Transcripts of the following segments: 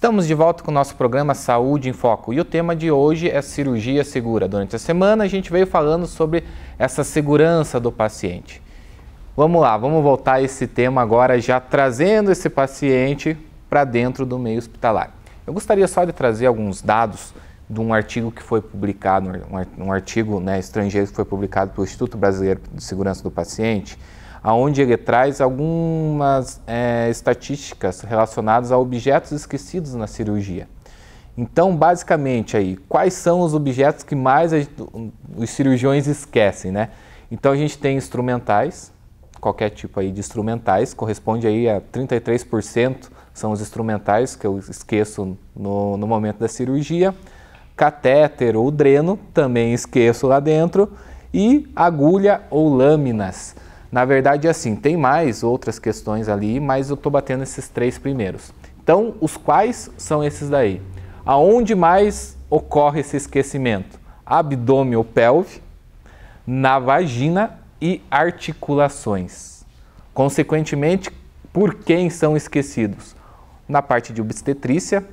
Estamos de volta com o nosso programa Saúde em Foco e o tema de hoje é cirurgia segura. Durante a semana a gente veio falando sobre essa segurança do paciente. Vamos lá, vamos voltar a esse tema agora já trazendo esse paciente para dentro do meio hospitalar. Eu gostaria só de trazer alguns dados de um artigo que foi publicado, um artigo estrangeiro que foi publicado pelo Instituto Brasileiro de Segurança do Paciente, onde ele traz algumas estatísticas relacionadas a objetos esquecidos na cirurgia. Então, basicamente, aí, quais são os objetos que mais os cirurgiões esquecem, né? Então, a gente tem instrumentais, qualquer tipo aí de instrumentais, corresponde aí a 33% são os instrumentais que eu esqueço no momento da cirurgia. Catéter ou dreno, também esqueço lá dentro. E agulha ou lâminas. Na verdade, assim, tem mais outras questões ali, mas eu estou batendo esses três primeiros. Então, os quais são esses daí? Aonde mais ocorre esse esquecimento? Abdômen ou pelve, na vagina e articulações. Consequentemente, por quem são esquecidos? Na parte de obstetrícia,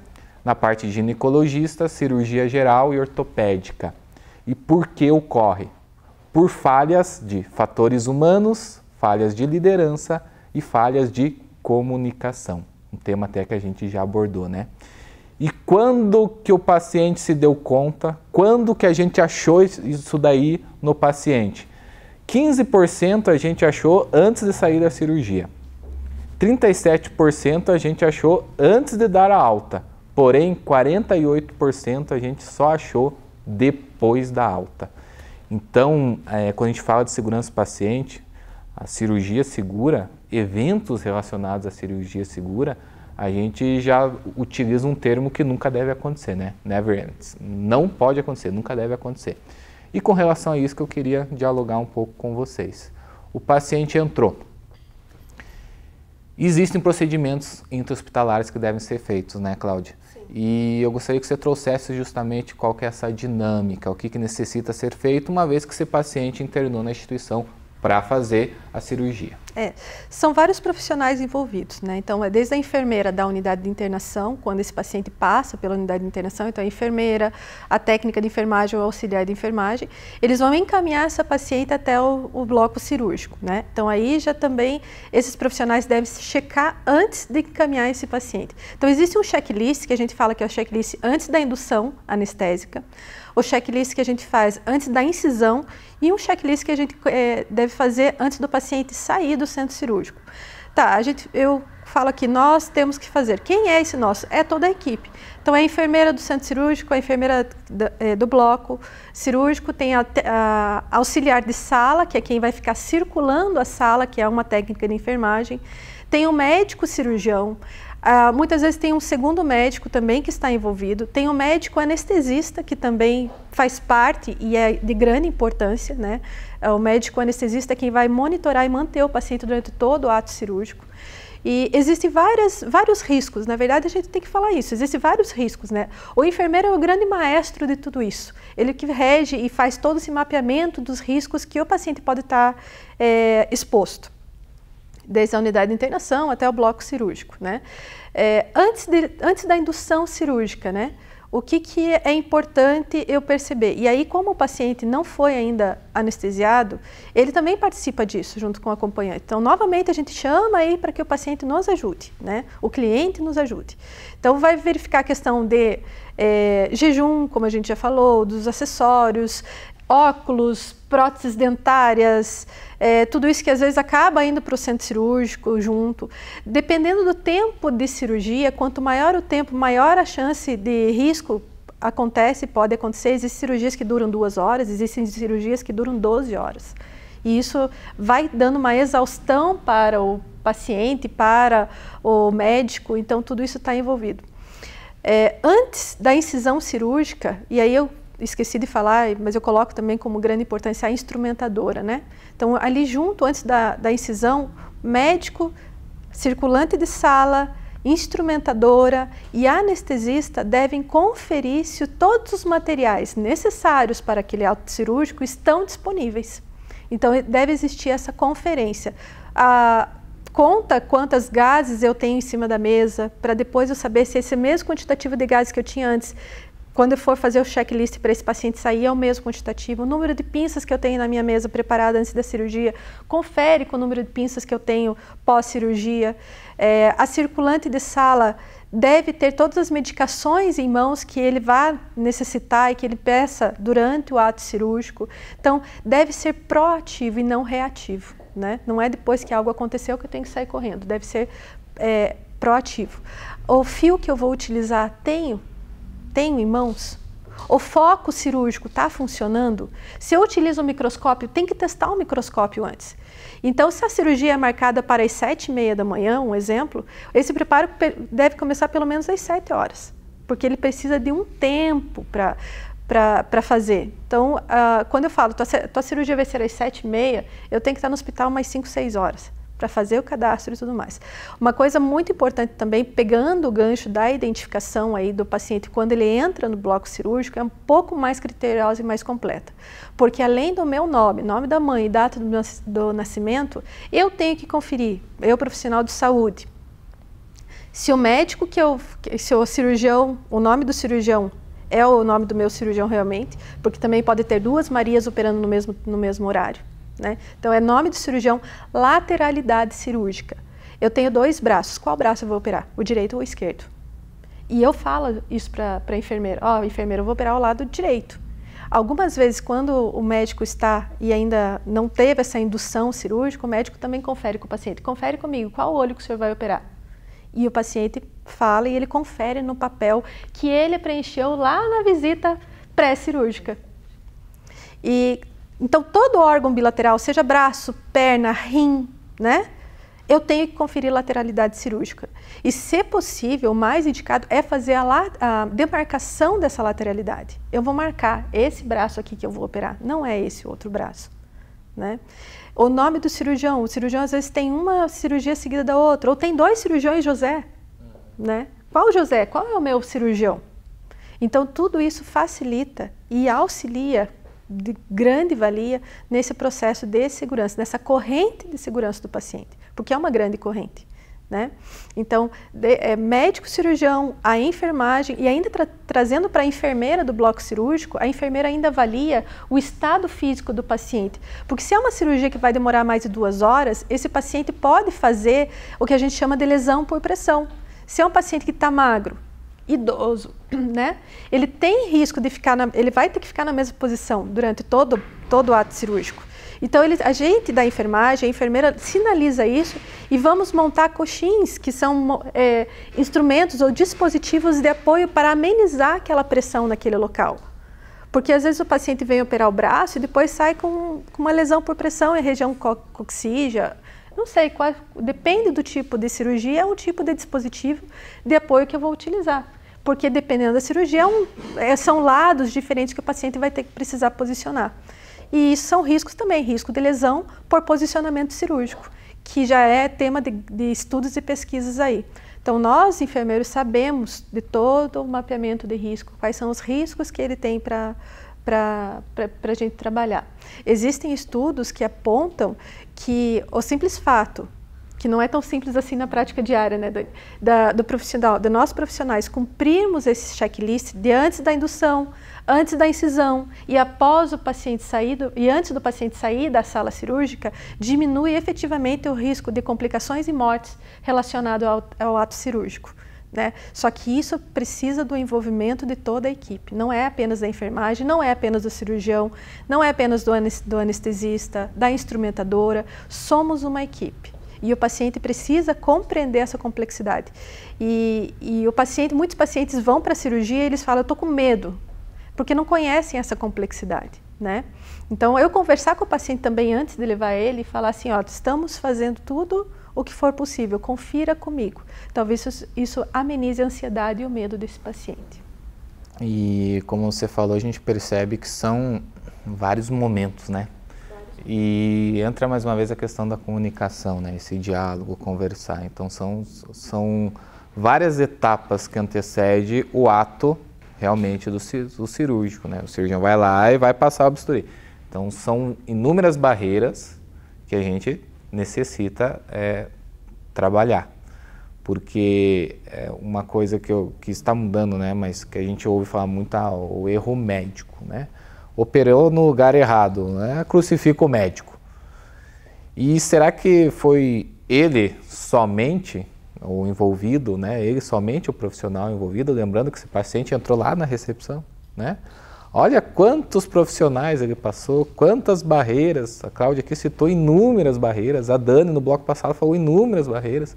na parte de ginecologista, cirurgia geral e ortopédica. E por que ocorre? Por falhas de fatores humanos, falhas de liderança e falhas de comunicação. Um tema até que a gente já abordou, né? E quando que o paciente se deu conta? Quando que a gente achou isso daí no paciente? 15% a gente achou antes de sair da cirurgia. 37% a gente achou antes de dar a alta. Porém, 48% a gente só achou depois da alta. Então, quando a gente fala de segurança do paciente, a cirurgia segura, eventos relacionados à cirurgia segura, a gente já utiliza um termo que nunca deve acontecer, né? Never ends. Não pode acontecer, nunca deve acontecer. E com relação a isso que eu queria dialogar um pouco com vocês. O paciente entrou. Existem procedimentos intra-hospitalares que devem ser feitos, né, Cláudia? Sim. E eu gostaria que você trouxesse justamente qual que é essa dinâmica, o que necessita ser feito uma vez que esse paciente internou na instituição para fazer a cirurgia. São vários profissionais envolvidos, né? Então, é desde a enfermeira da unidade de internação, quando esse paciente passa pela unidade de internação, então a enfermeira, a técnica de enfermagem ou auxiliar de enfermagem, eles vão encaminhar essa paciente até o bloco cirúrgico, né? Então, aí já também esses profissionais devem se checar antes de encaminhar esse paciente. Então, existe um checklist, que a gente fala que é o checklist antes da indução anestésica, o checklist que a gente faz antes da incisão e um checklist que a gente deve fazer antes do paciente sair do centro cirúrgico. Tá, eu falo aqui, nós temos que fazer. Quem é esse nosso? É toda a equipe. Então, é a enfermeira do centro cirúrgico, a enfermeira do bloco cirúrgico, tem a auxiliar de sala, que é quem vai ficar circulando a sala, que é uma técnica de enfermagem. Tem o médico cirurgião. Muitas vezes tem um segundo médico também que está envolvido, tem o médico anestesista que também faz parte e é de grande importância, né? O médico anestesista é quem vai monitorar e manter o paciente durante todo o ato cirúrgico. E existem vários riscos, na verdade a gente tem que falar isso, existem vários riscos, né? O enfermeiro é o grande maestro de tudo isso, ele que rege e faz todo esse mapeamento dos riscos que o paciente pode estar exposto. Desde a unidade de internação até o bloco cirúrgico, né? Antes da indução cirúrgica, né? O que é importante eu perceber? E aí, como o paciente não foi ainda anestesiado, ele também participa disso junto com o acompanhante. Então, novamente, a gente chama aí para que o paciente nos ajude, né? O cliente nos ajude. Então, vai verificar a questão de jejum, como a gente já falou, dos acessórios, óculos, próteses dentárias, tudo isso que às vezes acaba indo para o centro cirúrgico junto. Dependendo do tempo de cirurgia, quanto maior o tempo, maior a chance de risco pode acontecer. Existem cirurgias que duram 2 horas, existem cirurgias que duram 12 horas. E isso vai dando uma exaustão para o paciente, para o médico, então tudo isso está envolvido. Antes da incisão cirúrgica, e aí eu esqueci de falar, mas eu coloco também como grande importância a instrumentadora, né? Então, ali junto, antes da incisão, médico, circulante de sala, instrumentadora e anestesista devem conferir se todos os materiais necessários para aquele ato cirúrgico estão disponíveis. Então, deve existir essa conferência. conta quantas gases eu tenho em cima da mesa, para depois eu saber se esse mesmo quantitativo de gases que eu tinha antes, quando eu for fazer o checklist para esse paciente sair, é o mesmo quantitativo. O número de pinças que eu tenho na minha mesa preparada antes da cirurgia, confere com o número de pinças que eu tenho pós-cirurgia. A circulante de sala deve ter todas as medicações em mãos que ele vai necessitar e que ele peça durante o ato cirúrgico. Então, deve ser proativo e não reativo, né? Não é depois que algo aconteceu que eu tenho que sair correndo, deve ser proativo. O fio que eu vou utilizar, tenho em mãos? O foco cirúrgico está funcionando? Se eu utilizo o microscópio, tem que testar o microscópio antes. Então, se a cirurgia é marcada para as 7h30 da manhã, um exemplo, esse preparo deve começar pelo menos às 7 horas, porque ele precisa de um tempo para fazer. Então, quando eu falo, tua cirurgia vai ser às 7h30, eu tenho que estar no hospital umas 5, 6 horas para fazer o cadastro e tudo mais. Uma coisa muito importante também, pegando o gancho da identificação aí do paciente quando ele entra no bloco cirúrgico, é um pouco mais criteriosa e mais completa. Porque além do meu nome da mãe e data do nascimento, eu tenho que conferir, eu profissional de saúde, se o médico se o cirurgião, o nome do cirurgião é o nome do meu cirurgião realmente, porque também pode ter 2 Marias operando no mesmo horário. Né? Então, é nome do cirurgião, lateralidade cirúrgica. Eu tenho 2 braços, qual braço eu vou operar? O direito ou o esquerdo? E eu falo isso para a enfermeira, enfermeira, eu vou operar o lado direito. Algumas vezes, quando o médico está e ainda não teve essa indução cirúrgica, o médico também confere com o paciente, confere comigo, qual olho que o senhor vai operar? E o paciente fala e ele confere no papel que ele preencheu lá na visita pré-cirúrgica. Então, todo órgão bilateral, seja braço, perna, rim, né? Eu tenho que conferir lateralidade cirúrgica. E, se possível, o mais indicado é fazer a demarcação dessa lateralidade. Eu vou marcar esse braço aqui que eu vou operar, não é esse outro braço, né? O nome do cirurgião, o cirurgião às vezes tem uma cirurgia seguida da outra, ou tem 2 cirurgiões José, né? Qual José? Qual é o meu cirurgião? Então, tudo isso facilita e auxilia de grande valia nesse processo de segurança, nessa corrente de segurança do paciente, porque é uma grande corrente, né? Então, médico cirurgião, a enfermagem e ainda trazendo para a enfermeira do bloco cirúrgico, a enfermeira ainda avalia o estado físico do paciente, porque se é uma cirurgia que vai demorar mais de 2 horas, esse paciente pode fazer o que a gente chama de lesão por pressão. Se é um paciente que está magro, idoso, né? Ele tem risco de ele vai ter que ficar na mesma posição durante todo o ato cirúrgico. Então, a gente da enfermagem, a enfermeira sinaliza isso e vamos montar coxins, que são instrumentos ou dispositivos de apoio para amenizar aquela pressão naquele local. Porque às vezes o paciente vem operar o braço e depois sai com uma lesão por pressão em região coxígea. Não sei, depende do tipo de cirurgia, é um tipo de dispositivo de apoio que eu vou utilizar. Porque dependendo da cirurgia, são lados diferentes que o paciente vai ter que precisar posicionar. E isso são riscos também, risco de lesão por posicionamento cirúrgico, que já é tema de estudos e pesquisas aí. Então, nós, enfermeiros, sabemos de todo o mapeamento de risco, quais são os riscos que ele tem para a gente trabalhar. Existem estudos que apontam que o simples fato, que não é tão simples assim na prática diária, né, do profissional, de nós profissionais cumprirmos esse checklist de antes da indução, antes da incisão e após o paciente e antes do paciente sair da sala cirúrgica, diminui efetivamente o risco de complicações e mortes relacionado ao ato cirúrgico, né? Só que isso precisa do envolvimento de toda a equipe, não é apenas da enfermagem, não é apenas do cirurgião, não é apenas do anestesista, da instrumentadora, somos uma equipe. E o paciente precisa compreender essa complexidade. E muitos pacientes vão para a cirurgia e eles falam, eu estou com medo, porque não conhecem essa complexidade, né? Então, eu conversar com o paciente também antes de levar ele e falar assim, estamos fazendo tudo o que for possível, confira comigo. Talvez isso amenize a ansiedade e o medo desse paciente. E como você falou, a gente percebe que são vários momentos, né? E entra mais uma vez a questão da comunicação, né? Esse diálogo, conversar. Então, são várias etapas que antecedem o ato realmente do cirúrgico, né? O cirurgião vai lá e vai passar o bisturi. Então, são inúmeras barreiras que a gente necessita trabalhar. Porque é uma coisa que está mudando, né, mas que a gente ouve falar muito, o erro médico, né? Operou no lugar errado, né? Crucifica o médico. E será que foi ele somente o envolvido, né? Ele somente o profissional envolvido? Lembrando que esse paciente entrou lá na recepção, né? Olha quantos profissionais ele passou, quantas barreiras. A Cláudia aqui citou inúmeras barreiras, a Dani no bloco passado falou inúmeras barreiras.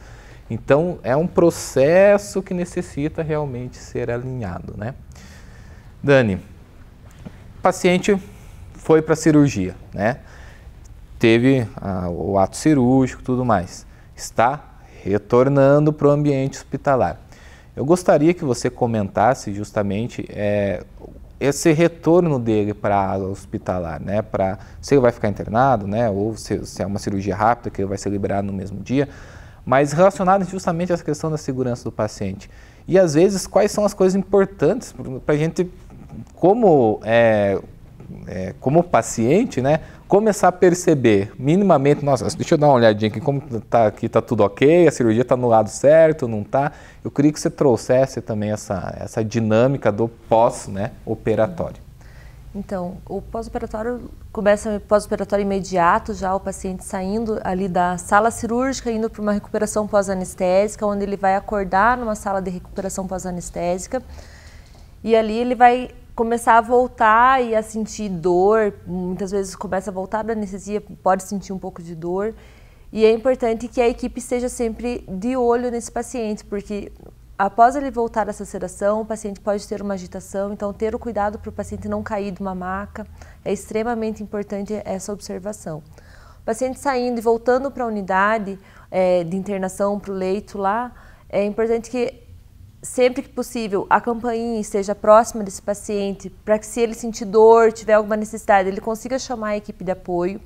Então, é um processo que necessita realmente ser alinhado, né? Dani, o paciente foi para a cirurgia, né? Teve o ato cirúrgico e tudo mais. Está retornando para o ambiente hospitalar. Eu gostaria que você comentasse justamente esse retorno dele para a ala hospitalar, né? Se ele vai ficar internado, né? Ou se é uma cirurgia rápida, que ele vai ser liberado no mesmo dia, mas relacionado justamente a essa questão da segurança do paciente. E às vezes, quais são as coisas importantes para a gente, como paciente, né, começar a perceber minimamente, nossa, deixa eu dar uma olhadinha aqui, como aqui está tudo ok, a cirurgia está no lado certo, não está. Eu queria que você trouxesse também essa dinâmica do pós, né, operatório. Então, o pós-operatório começa pós-operatório imediato, já o paciente saindo ali da sala cirúrgica, indo para uma recuperação pós-anestésica, onde ele vai acordar numa sala de recuperação pós-anestésica, e ali ele vai começar a voltar e a sentir dor, muitas vezes começa a voltar da anestesia, pode sentir um pouco de dor, e é importante que a equipe esteja sempre de olho nesse paciente, porque após ele voltar dessa sedação, o paciente pode ter uma agitação, então ter o cuidado para o paciente não cair de uma maca, é extremamente importante essa observação. O paciente saindo e voltando para a unidade de internação, para o leito lá, é importante que sempre que possível a campainha esteja próxima desse paciente, para que se ele sentir dor, tiver alguma necessidade, ele consiga chamar a equipe de apoio.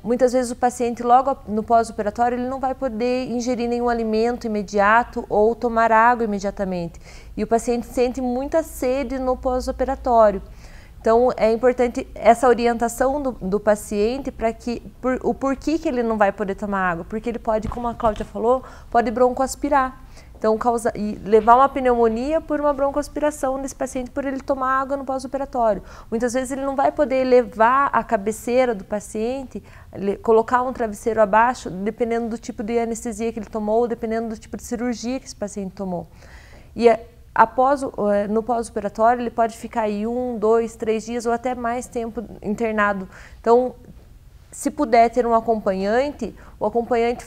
Muitas vezes o paciente logo no pós-operatório ele não vai poder ingerir nenhum alimento imediato ou tomar água imediatamente e o paciente sente muita sede no pós-operatório. Então é importante essa orientação do paciente para que o porquê que ele não vai poder tomar água, porque ele pode, como a Cláudia falou, pode broncoaspirar. Então, levar uma pneumonia por uma broncoaspiração desse paciente por ele tomar água no pós-operatório. Muitas vezes ele não vai poder levar a cabeceira do paciente, colocar um travesseiro abaixo, dependendo do tipo de anestesia que ele tomou, dependendo do tipo de cirurgia que esse paciente tomou. E no pós-operatório ele pode ficar aí 1, 2, 3 dias ou até mais tempo internado. Então, se puder ter um acompanhante, o acompanhante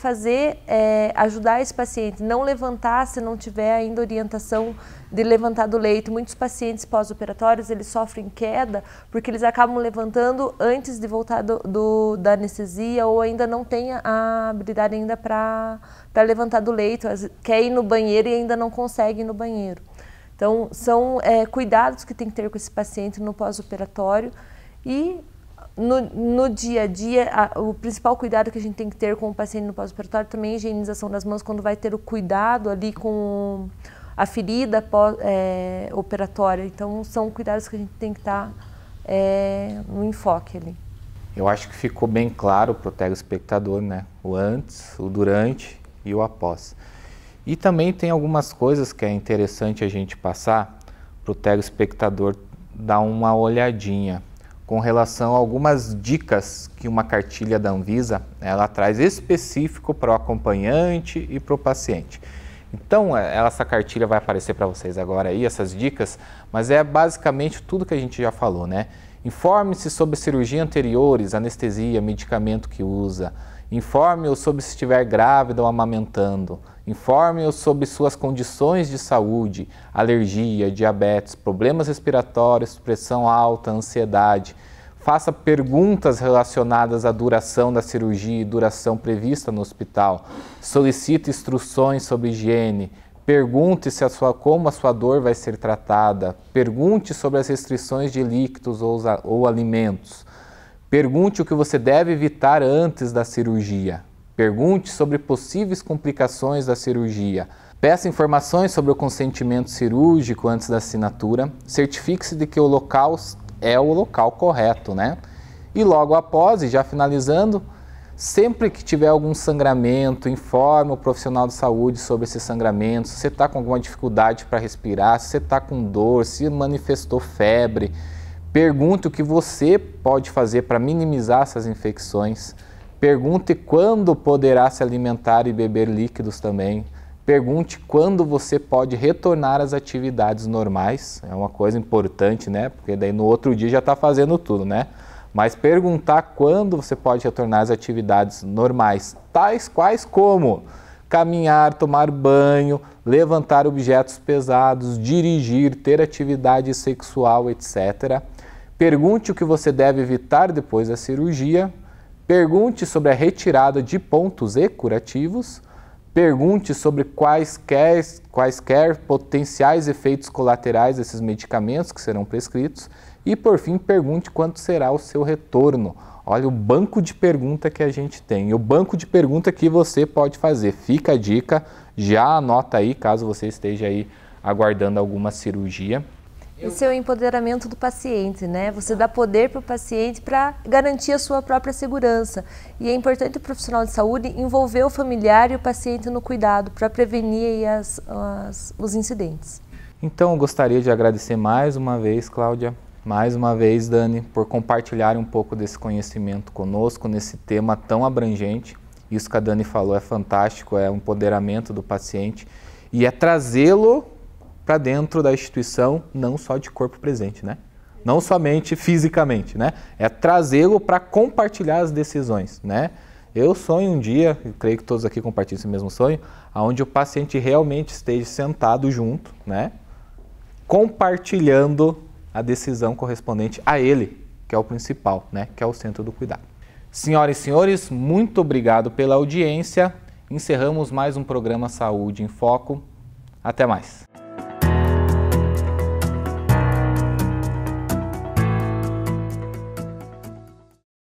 ajudar esse paciente, não levantar se não tiver ainda orientação de levantar do leito. Muitos pacientes pós-operatórios, eles sofrem queda porque eles acabam levantando antes de voltar da anestesia ou ainda não tem a habilidade ainda para levantar do leito, quer ir no banheiro e ainda não consegue ir no banheiro. Então, são cuidados que tem que ter com esse paciente no pós-operatório e no dia a dia, o principal cuidado que a gente tem que ter com o paciente no pós-operatório também é a higienização das mãos, quando vai ter o cuidado ali com a ferida operatória. Então, são cuidados que a gente tem que estar no enfoque ali. Eu acho que ficou bem claro para o telespectador, né? O antes, o durante e o após. E também tem algumas coisas que é interessante a gente passar para o telespectador dar uma olhadinha com relação a algumas dicas que uma cartilha da Anvisa ela traz específico para o acompanhante e para o paciente. Então, essa cartilha vai aparecer para vocês agora aí, essas dicas, mas é basicamente tudo que a gente já falou, né? Informe-se sobre cirurgia anteriores, anestesia, medicamento que usa. Informe-o sobre se estiver grávida ou amamentando. Informe-o sobre suas condições de saúde, alergia, diabetes, problemas respiratórios, pressão alta, ansiedade. Faça perguntas relacionadas à duração da cirurgia e duração prevista no hospital. Solicite instruções sobre higiene. Pergunte como a sua dor vai ser tratada. Pergunte sobre as restrições de líquidos ou alimentos. Pergunte o que você deve evitar antes da cirurgia. Pergunte sobre possíveis complicações da cirurgia. Peça informações sobre o consentimento cirúrgico antes da assinatura. Certifique-se de que o local é o local correto, né? E logo após, e já finalizando, Sempre que tiver algum sangramento, informe o profissional de saúde sobre esse sangramento. Se você está com alguma dificuldade para respirar, se você está com dor, se manifestou febre, pergunte o que você pode fazer para minimizar essas infecções. Pergunte quando poderá se alimentar e beber líquidos também. Pergunte quando você pode retornar às atividades normais. É uma coisa importante, né? Porque daí no outro dia já está fazendo tudo, né? Mas perguntar quando você pode retornar às atividades normais, tais quais como caminhar, tomar banho, levantar objetos pesados, dirigir, ter atividade sexual, etc. Pergunte o que você deve evitar depois da cirurgia. Pergunte sobre a retirada de pontos e curativos. Pergunte sobre quaisquer potenciais efeitos colaterais desses medicamentos que serão prescritos. E, por fim, pergunte quanto será o seu retorno. Olha o banco de pergunta que a gente tem e o banco de pergunta que você pode fazer. Fica a dica, já anota aí, caso você esteja aí aguardando alguma cirurgia. Esse é o empoderamento do paciente, né? Você dá poder para o paciente para garantir a sua própria segurança. E é importante o profissional de saúde envolver o familiar e o paciente no cuidado para prevenir aí os incidentes. Então, eu gostaria de agradecer mais uma vez, Cláudia, mais uma vez, Dani, por compartilhar um pouco desse conhecimento conosco nesse tema tão abrangente. Isso que a Dani falou é fantástico, é o empoderamento do paciente e é trazê-lo para dentro da instituição, não só de corpo presente, né? Não somente fisicamente, né? É trazê-lo para compartilhar as decisões, né? Eu sonho um dia, eu creio que todos aqui compartilham esse mesmo sonho, onde o paciente realmente esteja sentado junto, né? Compartilhando a decisão correspondente a ele, que é o principal, né? Que é o centro do cuidado. Senhoras e senhores, muito obrigado pela audiência. Encerramos mais um programa Saúde em Foco. Até mais.